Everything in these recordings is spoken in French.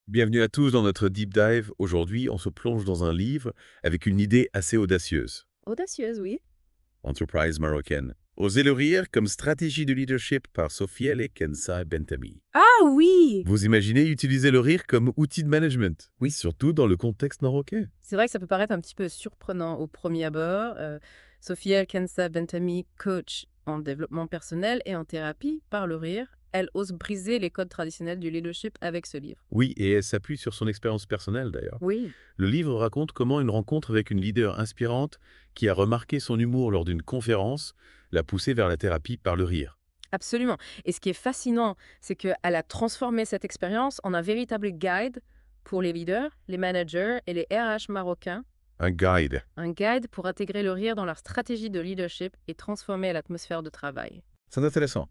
Bienvenue à tous dans notre deep dive. Aujourd'hui, on se plonge dans un livre avec une idée assez audacieuse. Audacieuse, oui. Entreprise marocaine. Oser le rire comme stratégie de leadership par Sofiel et Kensa Bentami. Ah oui! Vous imaginez utiliser le rire comme outil de management? Oui, surtout dans le contexte marocain. C'est vrai que ça peut paraître un petit peu surprenant au premier abord. Sophie El-Kensa Bentami, coach en développement personnel et en thérapie, par le rire. Elle ose briser les codes traditionnels du leadership avec ce livre. Oui, et elle s'appuie sur son expérience personnelle d'ailleurs. Oui, Le livre raconte comment une rencontre avec une leader inspirante qui a remarqué son humour lors d'une conférence l'a poussée vers la thérapie par le rire. absolument. Et ce qui est fascinant, c'est qu'elle a transformé cette expérience en un véritable guide pour les leaders, les managers et les RH marocains. Un guide. Un guide pour intégrer le rire dans leur stratégie de leadership et transformer l'atmosphère de travail. C'est intéressant.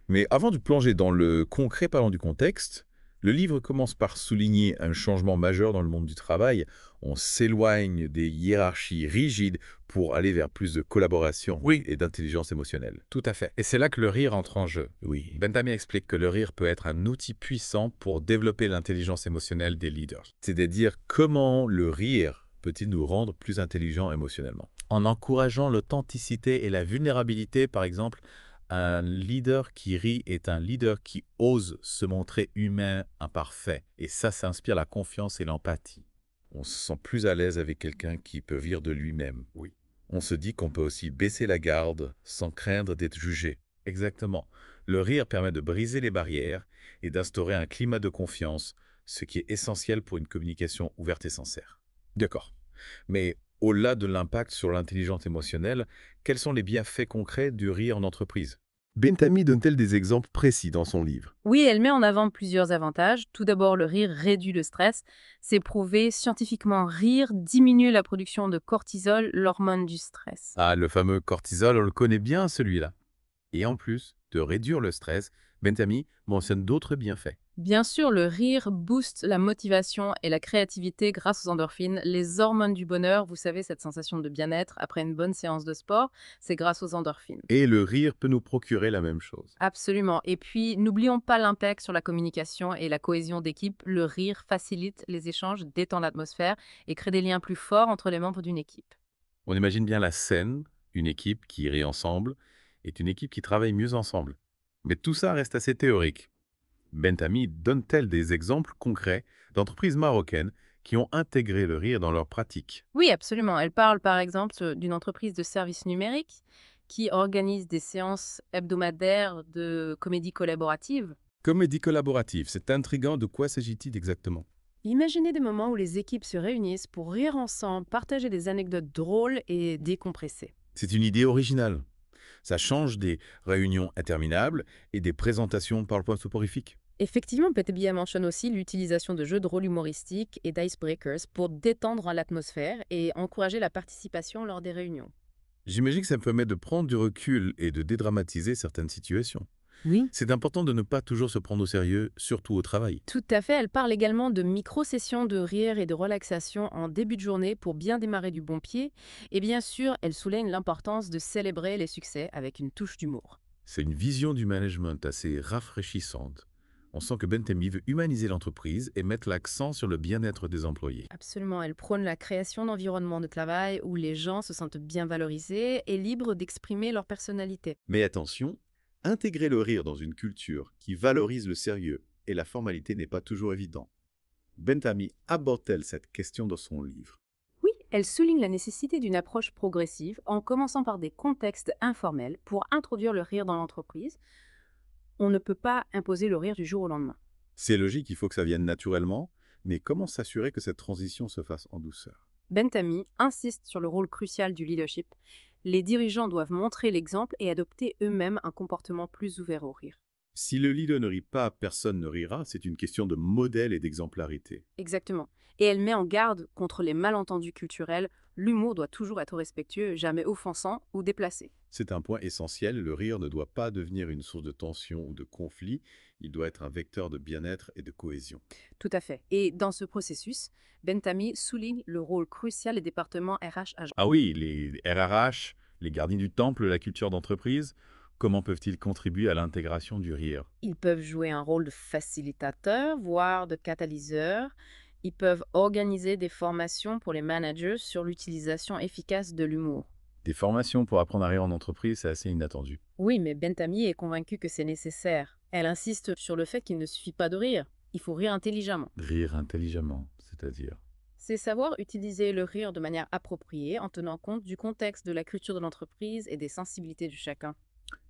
Mais avant de plonger dans le concret parlant du contexte, le livre commence par souligner un changement majeur dans le monde du travail. On s'éloigne des hiérarchies rigides pour aller vers plus de collaboration Oui, et d'intelligence émotionnelle. tout à fait. Et c'est là que le rire entre en jeu. Oui. Bentami explique que le rire peut être un outil puissant pour développer l'intelligence émotionnelle des leaders. C'est-à-dire comment le rire peut-il nous rendre plus intelligents émotionnellement? En encourageant l'authenticité et la vulnérabilité, par exemple, un leader qui rit est un leader qui ose se montrer humain, imparfait. Et ça inspire la confiance et l'empathie. On se sent plus à l'aise avec quelqu'un qui peut rire de lui-même. Oui. On se dit qu'on peut aussi baisser la garde sans craindre d'être jugé. Exactement. Le rire permet de briser les barrières et d'instaurer un climat de confiance, Ce qui est essentiel pour une communication ouverte et sincère. d'accord. Mais au-delà de l'impact sur l'intelligence émotionnelle, quels sont les bienfaits concrets du rire en entreprise? Bentami donne-t-elle des exemples précis dans son livre? Oui, elle met en avant plusieurs avantages. Tout d'abord, le rire réduit le stress. C'est prouvé scientifiquement, rire diminue la production de cortisol, l'hormone du stress. Ah, le fameux cortisol, on le connaît bien celui-là. Et en plus de réduire le stress, Bentami mentionne d'autres bienfaits. Bien sûr, le rire booste la motivation et la créativité grâce aux endorphines, les hormones du bonheur, vous savez, cette sensation de bien-être après une bonne séance de sport, c'est grâce aux endorphines. Et le rire peut nous procurer la même chose. Absolument. Et puis, n'oublions pas l'impact sur la communication et la cohésion d'équipe. Le rire facilite les échanges, détend l'atmosphère et crée des liens plus forts entre les membres d'une équipe. On imagine bien la scène, une équipe qui rit ensemble, est une équipe qui travaille mieux ensemble. Mais tout ça reste assez théorique. Bentami donne-t-elle des exemples concrets d'entreprises marocaines qui ont intégré le rire dans leurs pratiques? Oui, absolument. Elle parle par exemple d'une entreprise de services numériques qui organise des séances hebdomadaires de comédie collaborative. Comédie collaborative, c'est intriguant. De quoi s'agit-il exactement? Imaginez des moments où les équipes se réunissent pour rire ensemble, partager des anecdotes drôles et décompresser. C'est une idée originale. Ça change des réunions interminables et des présentations PowerPoint soporifiques. Effectivement, PTBA mentionne aussi l'utilisation de jeux de rôle humoristiques et d'icebreakers pour détendre l'atmosphère et encourager la participation lors des réunions. J'imagine que ça me permet de prendre du recul et de dédramatiser certaines situations. Oui. C'est important de ne pas toujours se prendre au sérieux, surtout au travail. Tout à fait, elle parle également de micro-sessions de rire et de relaxation en début de journée pour bien démarrer du bon pied. Et bien sûr, elle souligne l'importance de célébrer les succès avec une touche d'humour. C'est une vision du management assez rafraîchissante. On sent que Bentemi veut humaniser l'entreprise et mettre l'accent sur le bien-être des employés. Absolument, elle prône la création d'environnements de travail où les gens se sentent bien valorisés et libres d'exprimer leur personnalité. Mais attention, intégrer le rire dans une culture qui valorise le sérieux et la formalité n'est pas toujours évident. Bentami aborde-t-elle cette question dans son livre? Oui, elle souligne la nécessité d'une approche progressive en commençant par des contextes informels pour introduire le rire dans l'entreprise. On ne peut pas imposer le rire du jour au lendemain. C'est logique, il faut que ça vienne naturellement, mais comment s'assurer que cette transition se fasse en douceur? Bentami insiste sur le rôle crucial du leadership. Les dirigeants doivent montrer l'exemple et adopter eux-mêmes un comportement plus ouvert au rire. Si le leader ne rit pas, personne ne rira, c'est une question de modèle et d'exemplarité. Exactement. Et elle met en garde contre les malentendus culturels. L'humour doit toujours être respectueux, jamais offensant ou déplacé. C'est un point essentiel, le rire ne doit pas devenir une source de tension ou de conflit, il doit être un vecteur de bien-être et de cohésion. Tout à fait. Et dans ce processus, Bentami souligne le rôle crucial des départements RH. Ah oui, les RRH, les gardiens du temple, la culture d'entreprise, Comment peuvent-ils contribuer à l'intégration du rire? Ils peuvent jouer un rôle de facilitateur, voire de catalyseur. Ils peuvent organiser des formations pour les managers sur l'utilisation efficace de l'humour. Des formations pour apprendre à rire en entreprise, c'est assez inattendu. Oui, mais Bentamy est convaincue que c'est nécessaire. Elle insiste sur le fait qu'il ne suffit pas de rire. Il faut rire intelligemment. Rire intelligemment, c'est-à-dire. C'est savoir utiliser le rire de manière appropriée en tenant compte du contexte, de la culture de l'entreprise et des sensibilités de chacun.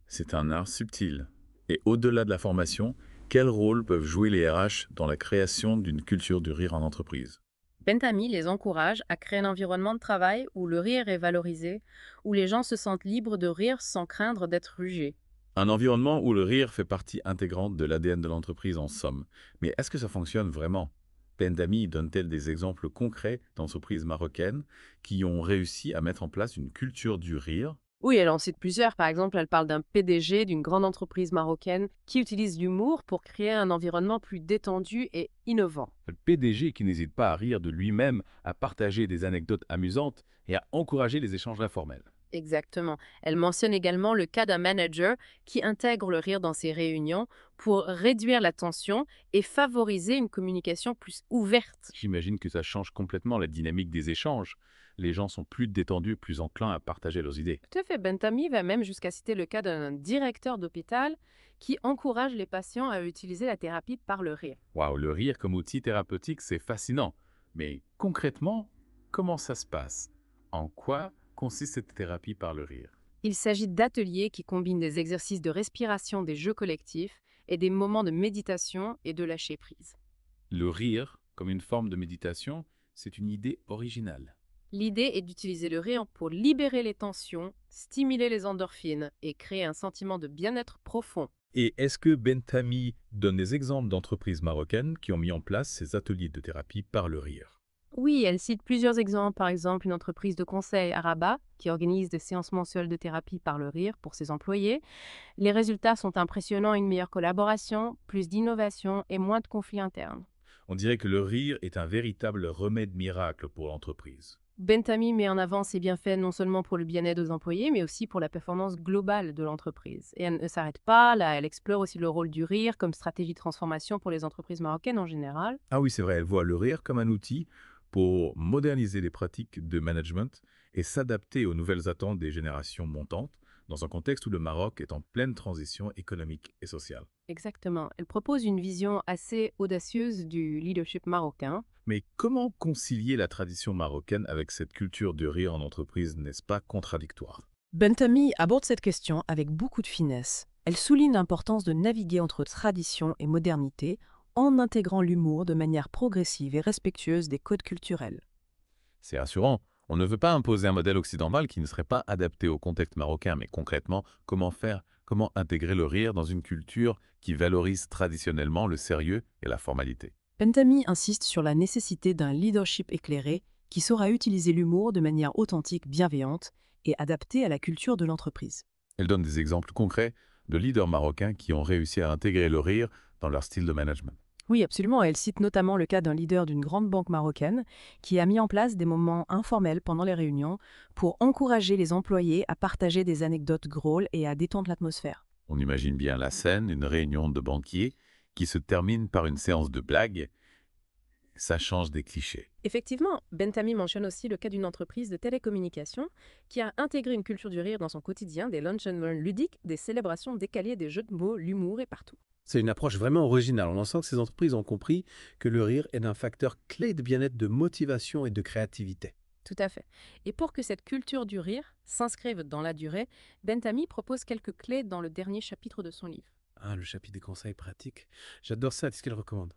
C'est un art subtil. Et au-delà de la formation, quel rôle peuvent jouer les RH dans la création d'une culture du rire en entreprise? Bentamy les encourage à créer un environnement de travail où le rire est valorisé, où les gens se sentent libres de rire sans craindre d'être rugés. Un environnement où le rire fait partie intégrante de l'ADN de l'entreprise en somme. Mais est-ce que ça fonctionne vraiment? Bentamy donne-t-elle des exemples concrets d'entreprises marocaines qui ont réussi à mettre en place une culture du rire? Oui, elle en cite plusieurs. Par exemple, elle parle d'un PDG d'une grande entreprise marocaine qui utilise l'humour pour créer un environnement plus détendu et innovant. Le PDG qui n'hésite pas à rire de lui-même, à partager des anecdotes amusantes et à encourager les échanges informels. Exactement. Elle mentionne également le cas d'un manager qui intègre le rire dans ses réunions pour réduire la tension et favoriser une communication plus ouverte. J'imagine que ça change complètement la dynamique des échanges. Les gens sont plus détendus, plus enclins à partager leurs idées. Tout à fait. Bentamy va même jusqu'à citer le cas d'un directeur d'hôpital qui encourage les patients à utiliser la thérapie par le rire. Waouh, le rire comme outil thérapeutique, c'est fascinant. Mais concrètement, comment ça se passe? En quoi consiste cette thérapie par le rire? Il s'agit d'ateliers qui combinent des exercices de respiration, des jeux collectifs et des moments de méditation et de lâcher prise. Le rire, comme une forme de méditation, c'est une idée originale. L'idée est d'utiliser le rire pour libérer les tensions, stimuler les endorphines et créer un sentiment de bien-être profond. Et est-ce que Bentamy donne des exemples d'entreprises marocaines qui ont mis en place ces ateliers de thérapie par le rire? Oui, elle cite plusieurs exemples, par exemple une entreprise de conseil à Rabat qui organise des séances mensuelles de thérapie par le rire pour ses employés. Les résultats sont impressionnants, une meilleure collaboration, plus d'innovation et moins de conflits internes. On dirait que le rire est un véritable remède miracle pour l'entreprise. Bentamy met en avant ses bienfaits non seulement pour le bien-être des employés, mais aussi pour la performance globale de l'entreprise. Et elle ne s'arrête pas là, elle explore aussi le rôle du rire comme stratégie de transformation pour les entreprises marocaines en général. Ah oui, c'est vrai, elle voit le rire comme un outil pour moderniser les pratiques de management et s'adapter aux nouvelles attentes des générations montantes, dans un contexte où le Maroc est en pleine transition économique et sociale. Exactement. Elle propose une vision assez audacieuse du leadership marocain. Mais comment concilier la tradition marocaine avec cette culture du rire en entreprise, n'est-ce pas contradictoire? Bentamy aborde cette question avec beaucoup de finesse. Elle souligne l'importance de naviguer entre tradition et modernité en intégrant l'humour de manière progressive et respectueuse des codes culturels. C'est rassurant. On ne veut pas imposer un modèle occidental qui ne serait pas adapté au contexte marocain, mais concrètement, comment faire, comment intégrer le rire dans une culture qui valorise traditionnellement le sérieux et la formalité. Bentamy insiste sur la nécessité d'un leadership éclairé qui saura utiliser l'humour de manière authentique, bienveillante et adaptée à la culture de l'entreprise. Elle donne des exemples concrets de leaders marocains qui ont réussi à intégrer le rire dans leur style de management. Oui, absolument. Elle cite notamment le cas d'un leader d'une grande banque marocaine qui a mis en place des moments informels pendant les réunions pour encourager les employés à partager des anecdotes drôles et à détendre l'atmosphère. On imagine bien la scène, une réunion de banquiers qui se termine par une séance de blagues. Ça change des clichés. Effectivement, Bentamy mentionne aussi le cas d'une entreprise de télécommunications qui a intégré une culture du rire dans son quotidien, des lunch and learn ludiques, des célébrations décalées, des jeux de mots, l'humour est partout. C'est une approche vraiment originale. On sent que ces entreprises ont compris que le rire est un facteur clé de bien-être, de motivation et de créativité. Tout à fait. Et pour que cette culture du rire s'inscrive dans la durée, Bentamy propose quelques clés dans le dernier chapitre de son livre. Ah, le chapitre des conseils pratiques. J'adore ça. Qu'est-ce qu'elle recommande?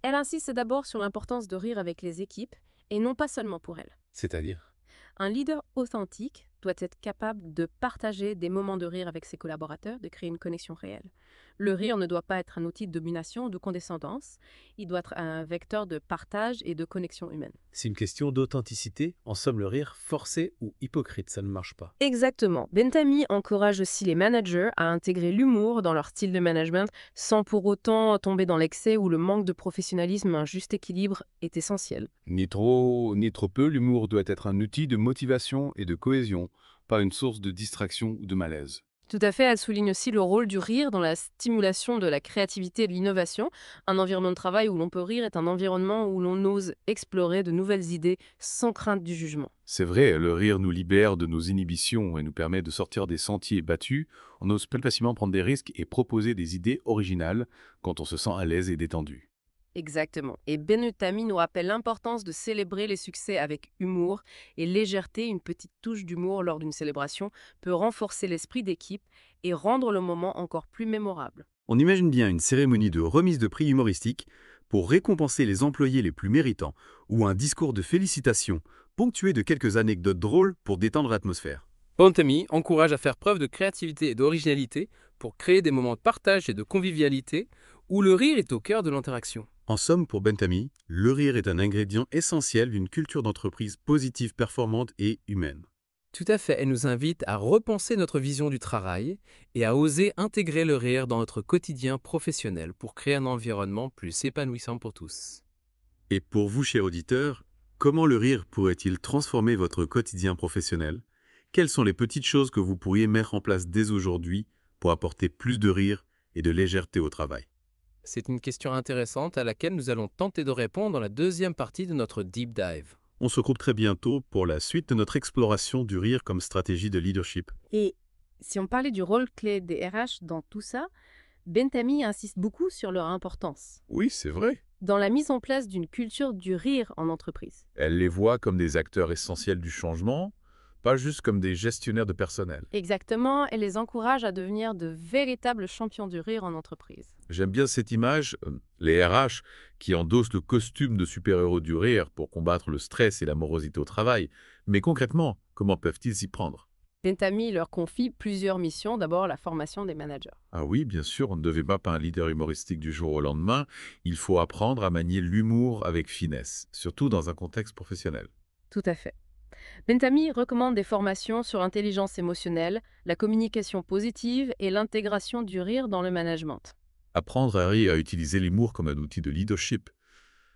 Elle insiste d'abord sur l'importance de rire avec les équipes et non pas seulement pour elle. C'est-à-dire? Un leader authentique doit être capable de partager des moments de rire avec ses collaborateurs, de créer une connexion réelle. Le rire ne doit pas être un outil de domination ou de condescendance, il doit être un vecteur de partage et de connexion humaine. C'est une question d'authenticité. En somme, le rire forcé ou hypocrite, ça ne marche pas. Exactement. Bentamy encourage aussi les managers à intégrer l'humour dans leur style de management sans pour autant tomber dans l'excès où le manque de professionnalisme, un juste équilibre est essentiel. Ni trop, ni trop peu, l'humour doit être un outil de motivation et de cohésion, pas une source de distraction ou de malaise. Tout à fait, elle souligne aussi le rôle du rire dans la stimulation de la créativité et de l'innovation. Un environnement de travail où l'on peut rire est un environnement où l'on ose explorer de nouvelles idées sans crainte du jugement. C'est vrai, le rire nous libère de nos inhibitions et nous permet de sortir des sentiers battus. On ose plus facilement prendre des risques et proposer des idées originales quand on se sent à l'aise et détendu. Exactement. Et Benutami nous rappelle l'importance de célébrer les succès avec humour et légèreté. Une petite touche d'humour lors d'une célébration peut renforcer l'esprit d'équipe et rendre le moment encore plus mémorable. On imagine bien une cérémonie de remise de prix humoristique pour récompenser les employés les plus méritants ou un discours de félicitations ponctué de quelques anecdotes drôles pour détendre l'atmosphère. Bantami encourage à faire preuve de créativité et d'originalité pour créer des moments de partage et de convivialité où le rire est au cœur de l'interaction. En somme, pour Bentamy, le rire est un ingrédient essentiel d'une culture d'entreprise positive, performante et humaine. Tout à fait, elle nous invite à repenser notre vision du travail et à oser intégrer le rire dans notre quotidien professionnel pour créer un environnement plus épanouissant pour tous. Et pour vous, chers auditeurs, comment le rire pourrait-il transformer votre quotidien professionnel? Quelles sont les petites choses que vous pourriez mettre en place dès aujourd'hui pour apporter plus de rire et de légèreté au travail? C'est une question intéressante à laquelle nous allons tenter de répondre dans la deuxième partie de notre Deep Dive. On se retrouve très bientôt pour la suite de notre exploration du rire comme stratégie de leadership. Et si on parlait du rôle clé des RH dans tout ça, Bentamy insiste beaucoup sur leur importance Oui, c'est vrai. dans la mise en place d'une culture du rire en entreprise. Elle les voit comme des acteurs essentiels du changement, pas juste comme des gestionnaires de personnel. Exactement, elle les encourage à devenir de véritables champions du rire en entreprise. J'aime bien cette image, les RH qui endossent le costume de super-héros du rire pour combattre le stress et la morosité au travail. Mais concrètement, comment peuvent-ils s'y prendre? Bentamy leur confie plusieurs missions. D'abord, la formation des managers. Ah oui, bien sûr, on ne devait pas un leader humoristique du jour au lendemain. Il faut apprendre à manier l'humour avec finesse, surtout dans un contexte professionnel. Tout à fait. Bentamy recommande des formations sur l'intelligence émotionnelle, la communication positive et l'intégration du rire dans le management. Apprendre à rire à utiliser l'humour comme un outil de leadership.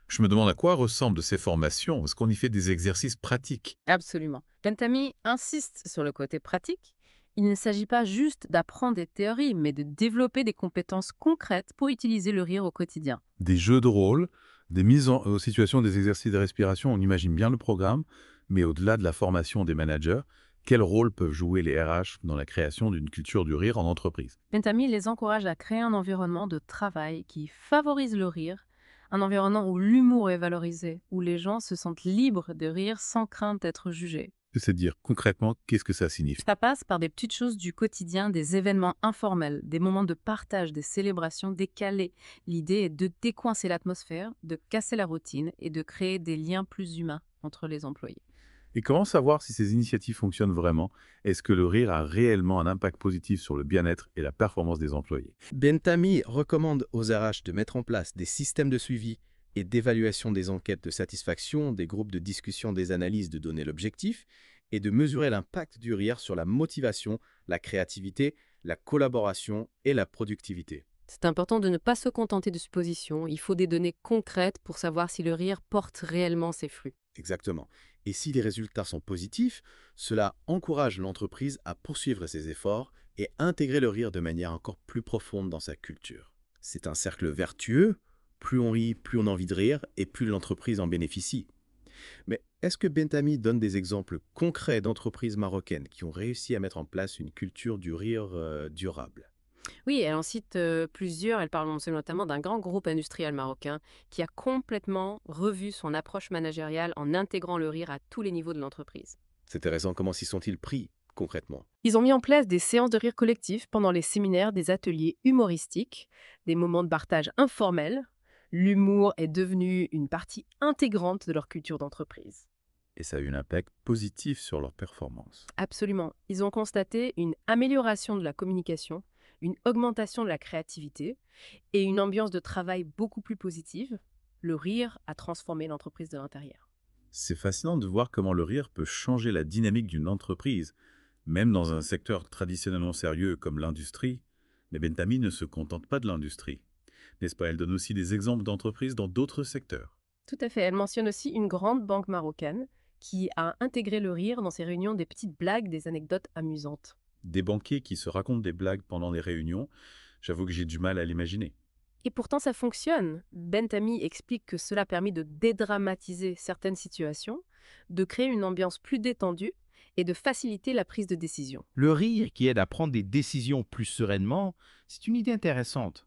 Je me demande à quoi ressemblent ces formations. Est-ce qu'on y fait des exercices pratiques? Absolument. Bentamy insiste sur le côté pratique. Il ne s'agit pas juste d'apprendre des théories, mais de développer des compétences concrètes pour utiliser le rire au quotidien. Des jeux de rôle, des mises en situation, des exercices de respiration, on imagine bien le programme, mais au-delà de la formation des managers, quel rôle peuvent jouer les RH dans la création d'une culture du rire en entreprise? Bentamy les encourage à créer un environnement de travail qui favorise le rire, un environnement où l'humour est valorisé, où les gens se sentent libres de rire sans crainte d'être jugés. C'est-à-dire, concrètement, qu'est-ce que ça signifie? Ça passe par des petites choses du quotidien, des événements informels, des moments de partage, des célébrations décalées. L'idée est de décoincer l'atmosphère, de casser la routine et de créer des liens plus humains entre les employés. Et comment savoir si ces initiatives fonctionnent vraiment? Est-ce que le rire a réellement un impact positif sur le bien-être et la performance des employés? Bentamy recommande aux RH de mettre en place des systèmes de suivi et d'évaluation des enquêtes de satisfaction, des groupes de discussion, des analyses de donner l'objectif et de mesurer l'impact du rire sur la motivation, la créativité, la collaboration et la productivité. C'est important de ne pas se contenter de suppositions. Il faut des données concrètes pour savoir si le rire porte réellement ses fruits. Exactement. Et si les résultats sont positifs, cela encourage l'entreprise à poursuivre ses efforts et intégrer le rire de manière encore plus profonde dans sa culture. C'est un cercle vertueux. Plus on rit, plus on a envie de rire et plus l'entreprise en bénéficie. Mais est-ce que Bentamy donne des exemples concrets d'entreprises marocaines qui ont réussi à mettre en place une culture du rire durable? Oui, elle en cite plusieurs. Elle parle notamment d'un grand groupe industriel marocain qui a complètement revu son approche managériale en intégrant le rire à tous les niveaux de l'entreprise. C'est intéressant, comment s'y sont-ils pris concrètement? Ils ont mis en place des séances de rire collectif pendant les séminaires, des ateliers humoristiques, des moments de partage informels. L'humour est devenu une partie intégrante de leur culture d'entreprise. Et ça a eu un impact positif sur leur performance. Absolument. Ils ont constaté une amélioration de la communication, une augmentation de la créativité et une ambiance de travail beaucoup plus positive. Le rire a transformé l'entreprise de l'intérieur. C'est fascinant de voir comment le rire peut changer la dynamique d'une entreprise, même dans un secteur traditionnellement sérieux comme l'industrie. Mais Bentamy ne se contente pas de l'industrie. N'est-ce pas? Elle donne aussi des exemples d'entreprises dans d'autres secteurs. Tout à fait. Elle mentionne aussi une grande banque marocaine qui a intégré le rire dans ses réunions, des petites blagues, des anecdotes amusantes. Des banquiers qui se racontent des blagues pendant les réunions, j'avoue que j'ai du mal à l'imaginer. Et pourtant, ça fonctionne. Bentamy explique que cela permet de dédramatiser certaines situations, de créer une ambiance plus détendue et de faciliter la prise de décision. Le rire qui aide à prendre des décisions plus sereinement, c'est une idée intéressante.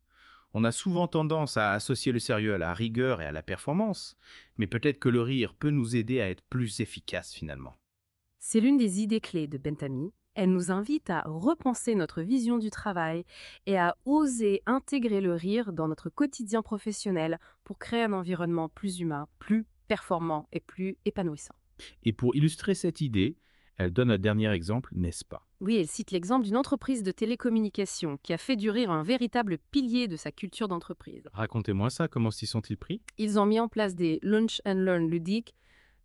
On a souvent tendance à associer le sérieux à la rigueur et à la performance, mais peut-être que le rire peut nous aider à être plus efficaces finalement. C'est l'une des idées clés de Bentamy. Elle nous invite à repenser notre vision du travail et à oser intégrer le rire dans notre quotidien professionnel pour créer un environnement plus humain, plus performant et plus épanouissant. Et pour illustrer cette idée, elle donne un dernier exemple, n'est-ce pas? Oui, elle cite l'exemple d'une entreprise de télécommunications qui a fait du rire un véritable pilier de sa culture d'entreprise. Racontez-moi ça, comment s'y sont-ils pris? Ils ont mis en place des lunch and learn ludiques,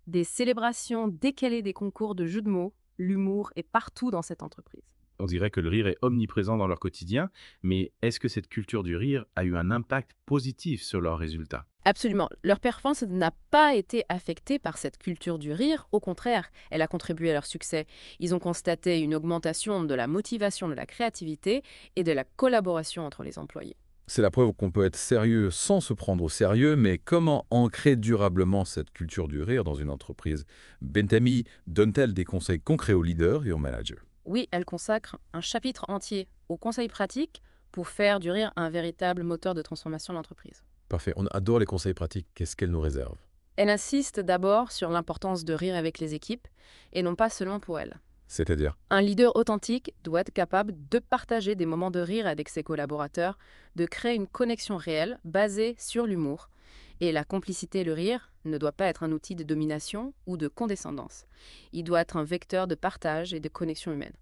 des célébrations décalées des concours de jeux de mots. L'humour est partout dans cette entreprise. On dirait que le rire est omniprésent dans leur quotidien, mais est-ce que cette culture du rire a eu un impact positif sur leurs résultats? Absolument. Leur performance n'a pas été affectée par cette culture du rire. Au contraire, elle a contribué à leur succès. Ils ont constaté une augmentation de la motivation, de la créativité et de la collaboration entre les employés. C'est la preuve qu'on peut être sérieux sans se prendre au sérieux, mais comment ancrer durablement cette culture du rire dans une entreprise? Bentamy donne-t-elle des conseils concrets aux leaders et aux managers? Oui, elle consacre un chapitre entier aux conseils pratiques pour faire du rire un véritable moteur de transformation de l'entreprise. Parfait, on adore les conseils pratiques. Qu'est-ce qu'elle nous réserve? Elle insiste d'abord sur l'importance de rire avec les équipes et non pas seulement pour elle. C'est-à-dire? Un leader authentique doit être capable de partager des moments de rire avec ses collaborateurs, de créer une connexion réelle basée sur l'humour. Et la complicité et le rire ne doit pas être un outil de domination ou de condescendance. Il doit être un vecteur de partage et de connexion humaine.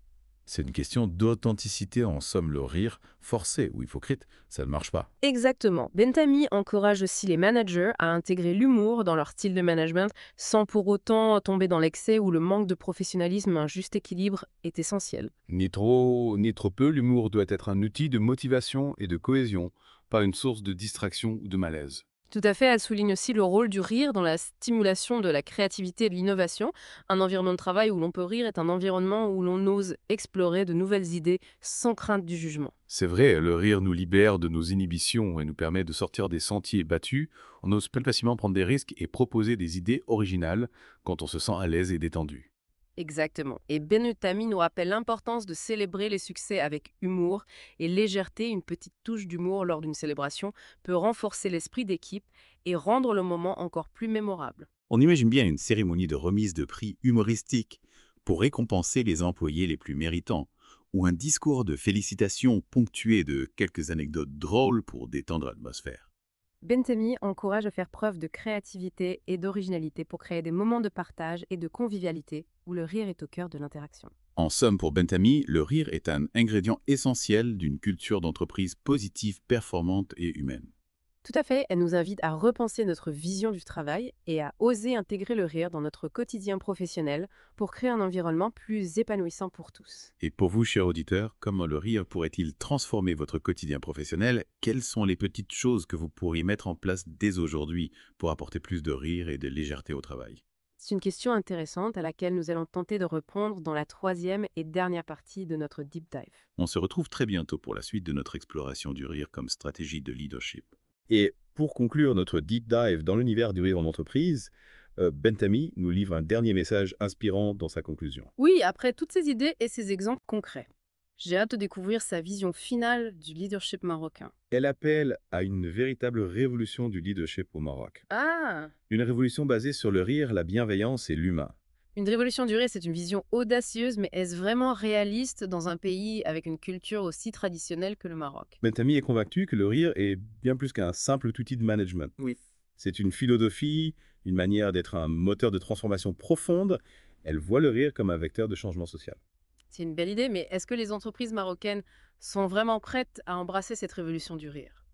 C'est une question d'authenticité. En somme, le rire forcé ou hypocrite, ça ne marche pas. Exactement. Bentamy encourage aussi les managers à intégrer l'humour dans leur style de management sans pour autant tomber dans l'excès où le manque de professionnalisme, un juste équilibre est essentiel. Ni trop, ni trop peu, l'humour doit être un outil de motivation et de cohésion, pas une source de distraction ou de malaise. Tout à fait, elle souligne aussi le rôle du rire dans la stimulation de la créativité et de l'innovation. Un environnement de travail où l'on peut rire est un environnement où l'on ose explorer de nouvelles idées sans crainte du jugement. C'est vrai, le rire nous libère de nos inhibitions et nous permet de sortir des sentiers battus. On ose plus facilement prendre des risques et proposer des idées originales quand on se sent à l'aise et détendu. Exactement. Et Bentamy nous rappelle l'importance de célébrer les succès avec humour et légèreté. Une petite touche d'humour lors d'une célébration peut renforcer l'esprit d'équipe et rendre le moment encore plus mémorable. On imagine bien une cérémonie de remise de prix humoristique pour récompenser les employés les plus méritants, ou un discours de félicitations ponctué de quelques anecdotes drôles pour détendre l'atmosphère. Bentamy encourage à faire preuve de créativité et d'originalité pour créer des moments de partage et de convivialité où le rire est au cœur de l'interaction. En somme, pour Bentamy, le rire est un ingrédient essentiel d'une culture d'entreprise positive, performante et humaine. Tout à fait, elle nous invite à repenser notre vision du travail et à oser intégrer le rire dans notre quotidien professionnel pour créer un environnement plus épanouissant pour tous. Et pour vous, chers auditeurs, comment le rire pourrait-il transformer votre quotidien professionnel? Quelles sont les petites choses que vous pourriez mettre en place dès aujourd'hui pour apporter plus de rire et de légèreté au travail? C'est une question intéressante à laquelle nous allons tenter de répondre dans la 3e et dernière partie de notre Deep Dive. On se retrouve très bientôt pour la suite de notre exploration du rire comme stratégie de leadership. Et pour conclure notre deep dive dans l'univers du rire en entreprise, Bentamy nous livre un dernier message inspirant dans sa conclusion. Oui, après toutes ces idées et ces exemples concrets, j'ai hâte de découvrir sa vision finale du leadership marocain. Elle appelle à une véritable révolution du leadership au Maroc. Ah! Une révolution basée sur le rire, la bienveillance et l'humain. Une révolution du rire, c'est une vision audacieuse, mais est-ce vraiment réaliste dans un pays avec une culture aussi traditionnelle que le Maroc? Bentamy est convaincu que le rire est bien plus qu'un simple outil de management. Oui. C'est une philosophie, une manière d'être un moteur de transformation profonde. Elle voit le rire comme un vecteur de changement social. C'est une belle idée, mais est-ce que les entreprises marocaines sont vraiment prêtes à embrasser cette révolution du rire?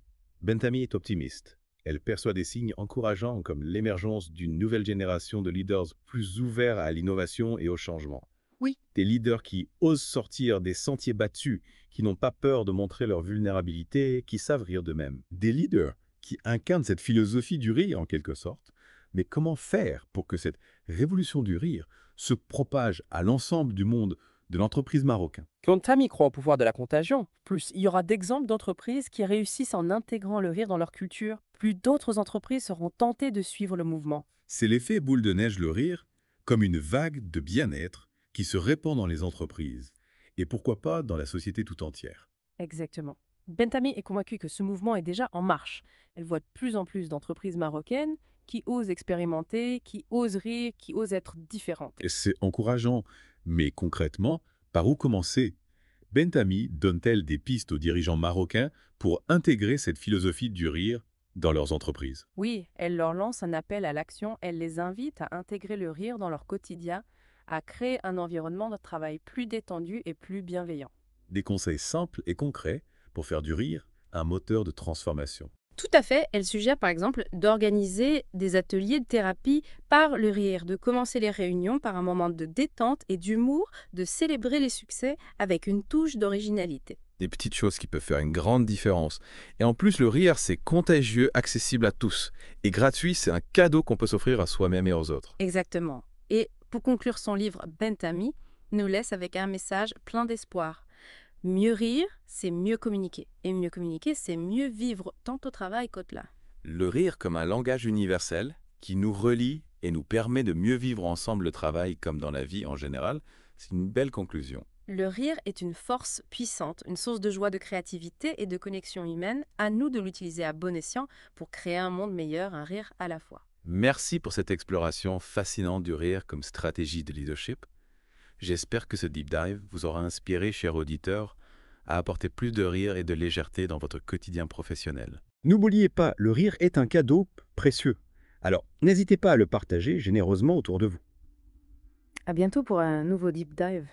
Bentamy est optimiste. Elle perçoit des signes encourageants comme l'émergence d'une nouvelle génération de leaders plus ouverts à l'innovation et au changement. Oui. Des leaders qui osent sortir des sentiers battus, qui n'ont pas peur de montrer leur vulnérabilité, qui savent rire d'eux-mêmes. Des leaders qui incarnent cette philosophie du rire en quelque sorte. Mais comment faire pour que cette révolution du rire se propage à l'ensemble du monde de l'entreprise marocaine. Quand Tammy croit au pouvoir de la contagion, plus il y aura d'exemples d'entreprises qui réussissent en intégrant le rire dans leur culture, plus d'autres entreprises seront tentées de suivre le mouvement. C'est l'effet boule de neige, le rire, comme une vague de bien-être qui se répand dans les entreprises, et pourquoi pas dans la société tout entière. Exactement. Bentami est convaincue que ce mouvement est déjà en marche. Elle voit de plus en plus d'entreprises marocaines qui osent expérimenter, qui osent rire, qui osent être différentes. Et c'est encourageant, mais concrètement, par où commencer? Bentami donne-t-elle des pistes aux dirigeants marocains pour intégrer cette philosophie du rire dans leurs entreprises? Oui, elle leur lance un appel à l'action, elle les invite à intégrer le rire dans leur quotidien, à créer un environnement de travail plus détendu et plus bienveillant. Des conseils simples et concrets pour faire du rire un moteur de transformation. Tout à fait, elle suggère par exemple d'organiser des ateliers de thérapie par le rire, de commencer les réunions par un moment de détente et d'humour, de célébrer les succès avec une touche d'originalité. Des petites choses qui peuvent faire une grande différence. Et en plus, le rire, c'est contagieux, accessible à tous. Et gratuit, c'est un cadeau qu'on peut s'offrir à soi-même et aux autres. Exactement. Et pour conclure son livre, Bentami nous laisse avec un message plein d'espoir. Mieux rire, c'est mieux communiquer. Et mieux communiquer, c'est mieux vivre tant au travail qu'au-delà. Le rire comme un langage universel qui nous relie et nous permet de mieux vivre ensemble le travail comme dans la vie en général, c'est une belle conclusion. Le rire est une force puissante, une source de joie, de créativité et de connexion humaine. À nous de l'utiliser à bon escient pour créer un monde meilleur, un rire à la fois. Merci pour cette exploration fascinante du rire comme stratégie de leadership. J'espère que ce deep dive vous aura inspiré, chers auditeurs, à apporter plus de rire et de légèreté dans votre quotidien professionnel. N'oubliez pas, le rire est un cadeau précieux. Alors, n'hésitez pas à le partager généreusement autour de vous. À bientôt pour un nouveau deep dive.